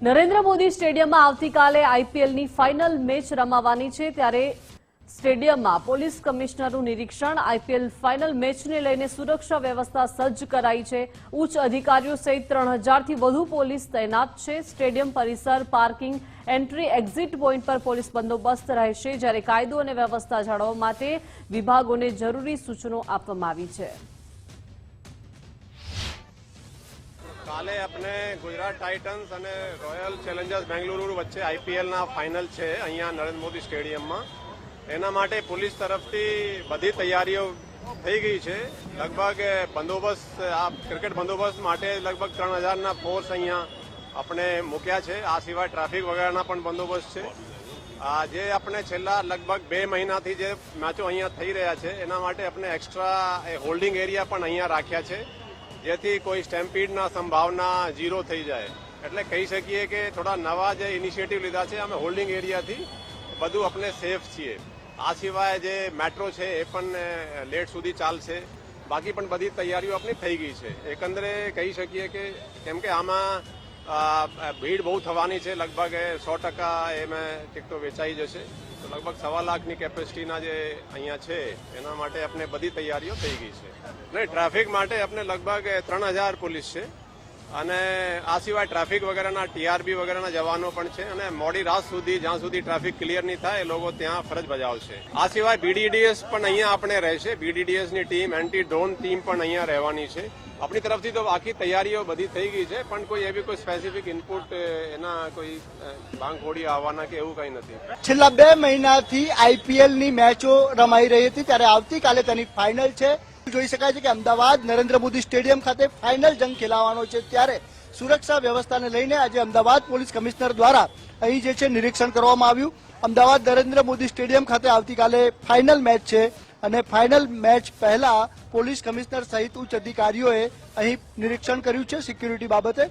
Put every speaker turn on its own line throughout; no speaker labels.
નરેન્દ્ર મોદી સ્ટેડિયમમાં આવતીકાલે આઈપીએલની ફાઇનલ મેચ રમાવાની છે ત્યારે સ્ટેડિયમમાં પોલીસ કમિશનરનું નિરીક્ષણ આઈપીએલ ફાઇનલ મેચને લઈને સુરક્ષા વ્યવસ્થા સજ્જ કરાઈ છે। ઉચ્ચ અધિકારીઓ સહિત 3000થી વધુ પોલીસ તૈનાત છે। સ્ટેડિયમ પરિસર, પાર્કિંગ, એન્ટ્રી એક્ઝિટ પોઈન્ટ પર પોલીસ બંદોબસ્ત રહેશે, જ્યારે કાયદો અને વ્યવસ્થા જાળવવા માટે વિભાગોને જરૂરી સૂચનો આપવામાં આવી છે।
કાલે આપણે ગુજરાત ટાઇટન્સ અને રોયલ ચેલેન્જર્સ બેંગલુરુ વચ્ચે આઈપીએલના ફાઇનલ છે અહીંયા નરેન્દ્ર મોદી સ્ટેડિયમમાં। એના માટે પોલીસ તરફથી બધી તૈયારીઓ થઈ ગઈ છે। લગભગ બંદોબસ્ત આ ક્રિકેટ બંદોબસ્ત માટે લગભગ 3000ના ફોર્સ અહીંયા આપણે મૂક્યા છે। આ સિવાય ટ્રાફિક વગેરેના પણ બંદોબસ્ત છે। જે આપણે છેલ્લા લગભગ 2 મહિનાથી જે મેચો અહીંયા થઈ રહ્યા છે એના માટે આપણે એક્સ્ટ્રા હોલ્ડિંગ એરિયા પણ અહીંયા રાખ્યા છે, જેથી કોઈ સ્ટેમ્પીડના સંભાવના 0 થઈ જાય। એટલે કહી શકીએ કે થોડા નવા જે ઇનિશિયેટિવ લીધા છે અમે હોલ્ડિંગ એરિયાથી બધું આપણે સેફ છીએ। આ સિવાય જે મેટ્રો છે એ પણ લેટ સુધી ચાલશે। બાકી પણ બધી તૈયારીઓ આપણી થઈ ગઈ છે। એકંદરે કહી શકીએ કે કેમ કે આમાં ભીડ બહુ થવાની છે, લગભગ 100% એમાં ટિકટો વેચાઈ જશે, તો લગભગ 1.25 લાખની કેપેસિટીના જે અહીંયા છે એના માટે આપણે બધી તૈયારીઓ થઈ ગઈ છે। નહીં, ટ્રાફિક માટે આપણે લગભગ 3000 પોલીસ છે અને આ સિવાય ટ્રાફિક વગેરેના ટીઆરબી વગેરેના જવાનો પણ છે અને મોડી રાત સુધી જ્યાં સુધી ટ્રાફિક ક્લિયર નહીં થાય એ લોકો ત્યાં ફરજ બજાવશે। આ સિવાય બીડીડીએસ પણ અહીંયા આપણે રહેશે। બીડીડીએસની ટીમ, એન્ટી ડ્રોન ટીમ પણ અહીંયા રહેવાની છે। આપણી તરફથી તો આખી તૈયારીઓ બધી થઈ ગઈ છે, પણ કોઈ એવી કોઈ સ્પેસિફિક ઇનપુટ એના કોઈ ભાંગફોડી આવવાના કે એવું કંઈ નથી।
છેલ્લા 2 મહિનાથી આઈપીએલની મેચો રમાઈ રહી હતી, ત્યારે આવતીકાલે તેની ફાઇનલ છે। જોઈ શકાય છે કે અમદાવાદ નરેન્દ્ર મોદી સ્ટેડિયમ ખાતે ફાઇનલ જંગ ખેલાવાનો છે, ત્યારે સુરક્ષા વ્યવસ્થાને લઈને આજે અમદાવાદ પોલીસ કમિશનર દ્વારા અહીં જે છે નિરીક્ષણ કરવામાં આવ્યું। અમદાવાદ નરેન્દ્ર મોદી સ્ટેડિયમ ખાતે આવતીકાલે ફાઇનલ મેચ છે અને ફાઇનલ મેચ પહેલા પોલીસ કમિશનર સહિત ઉચ્ચ અધિકારીઓએ અહીં નિરીક્ષણ કર્યું છે સિક્યુરિટી બાબતે।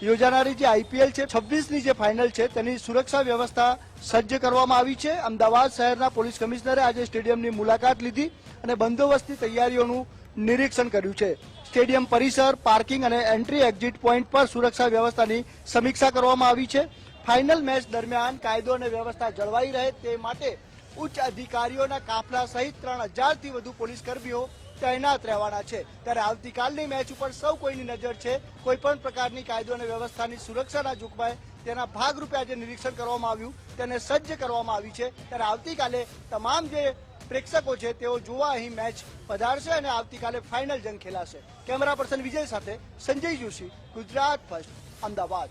યોજાનારી જે આઈપીએલ છે 26ની જે ફાઇનલ છે તેની સુરક્ષા વ્યવસ્થા સજ્જ કરવામાં આવી છે। અમદાવાદ શહેરના પોલીસ કમિશનરે આજે સ્ટેડિયમની મુલાકાત લીધી અને બંદોબસ્તની તૈયારીઓનું નિરીક્ષણ કર્યું છે। સ્ટેડિયમ પરિસર, પાર્કિંગ અને એન્ટ્રી એક્ઝિટ પોઈન્ટ પર સુરક્ષા વ્યવસ્થાની સમીક્ષા કરવામાં આવી છે। ફાઇનલ મેચ દરમિયાન કાયદો અને વ્યવસ્થા જળવાઈ રહે તે માટે ઉચ્ચ અધિકારીઓના કાફલા સહિત 3000થી વધુ પોલીસ કર્મીઓ તૈનાત રહેવાના છે। ત્યારે આવતીકાલની મેચ ઉપર સૌ કોઈની નજર છે। કોઈ પણ પ્રકારની કાયદો અને વ્યવસ્થાની સુરક્ષાના જોખમાય તેના ભાગરૂપે આજે નિરીક્ષણ કરવામાં આવ્યું, તેને સજ્જ કરવામાં આવી છે। ત્યારે આવતીકાલે તમામ જે પ્રેક્ષકો છે તેઓ જોવા અહીં મેચ પધારશે અને આવતીકાલે ફાઇનલ જંગ ખેલાશે। કેમેરા પર્સન વિજય સાથે સંજય જોશી, ગુજરાત ફર્સ્ટ, અમદાવાદ।